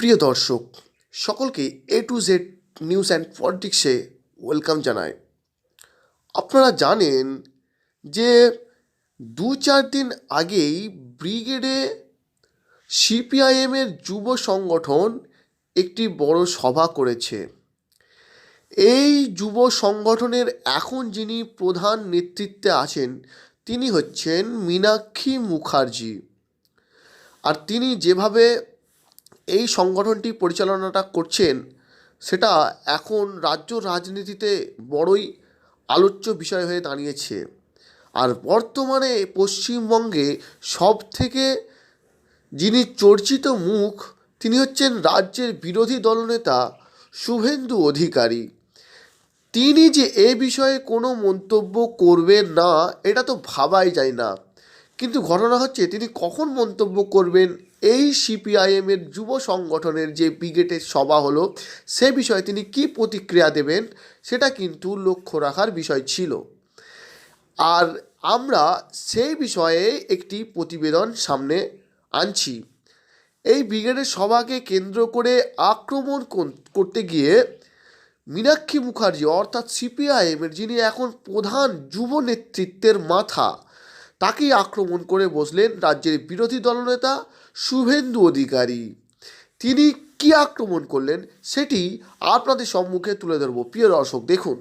প্রিয় দর্শক সকলকে A to Z news and পলিটিক্সে ওয়েলকাম জানাই। আপনারা জানেন যে 2-4 দিন আগেই ব্রিগেডে সিপিআইএমের যুব সংগঠন একটি বড় সভা করেছে। এই যুব সংগঠনের এখন যিনি প্রধান নেতৃত্বে আছেন তিনি হচ্ছেন মীনাক্ষী মুখার্জি। আর তিনি যেভাবে এই সংগঠনটি পরিচালনাটা করছেন সেটা এখন রাজ্য রাজনীতিতে বড়ই আলোচ্য বিষয় হয়ে দাঁড়িয়েছে। আর বর্তমানে পশ্চিমবঙ্গে সবথেকে যিনি চর্চিত মুখ তিনি হচ্ছেন রাজ্যের বিরোধী দলনেতা শুভেন্দু অধিকারী। তিনি যে এ বিষয়ে কোনো মন্তব্য করবেন না এটা তো ভাবাই যায় না, কিন্তু ঘটনা হচ্ছে তিনি কখন মন্তব্য করবেন এই সিপিআইএমের যুব সংগঠনের যে ব্রিগেডের সভা হলো সে বিষয়ে তিনি কি প্রতিক্রিয়া দেবেন সেটা কিন্তু লক্ষ্য রাখার বিষয় ছিল। আর আমরা সেই বিষয়ে একটি প্রতিবেদন সামনে আনছি। এই ব্রিগেডের সভাকে কেন্দ্র করে আক্রমণ করতে গিয়ে মীনাক্ষী মুখার্জি অর্থাৎ সিপিআইএমের যিনি এখন প্রধান যুব নেতৃত্বের মাথা তাকেই আক্রমণ করে বসলেন রাজ্যের বিরোধী দলনেতা শুভেন্দু অধিকারী। তিনি কি আক্রমণ করলেন সেটি আপনাদের সম্মুখে তুলে ধরব। প্রিয় দর্শক দেখুন।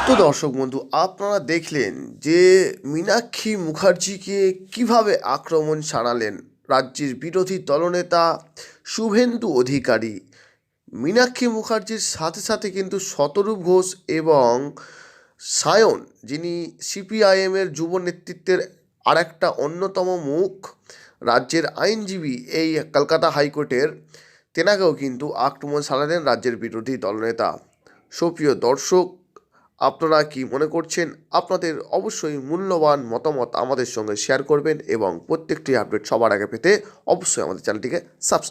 তো দর্শক বন্ধু, আপনারা দেখলেন যে মীনাক্ষী মুখার্জিকে কিভাবে আক্রমণ শানালেন রাজ্যের বিরোধী দলনেতা শুভেন্দু অধিকারী। মীনাক্ষী মুখার্জির সাথে সাথে কিন্তু শতরূপ ঘোষ এবং সায়ন যিনি সিপিআইএমের যুব নেতৃত্বের আরেকটা অন্যতম মুখ রাজ্যের আইনজীবী এই কলকাতা হাইকোর্টের, তেনাকেও কিন্তু আক্রমণ শানালেন রাজ্যের বিরোধী দলনেতা। সুপ্রিয় দর্শক, আপনারা কি মনে করছেন? আপনাদের অবশ্যই মূল্যবান মতামত আমাদের সঙ্গে শেয়ার করবেন এবং প্রত্যেকটি আপডেট সবার আগে পেতে অবশ্যই আমাদের চ্যানেলটিকে সাবস্ক্রাইব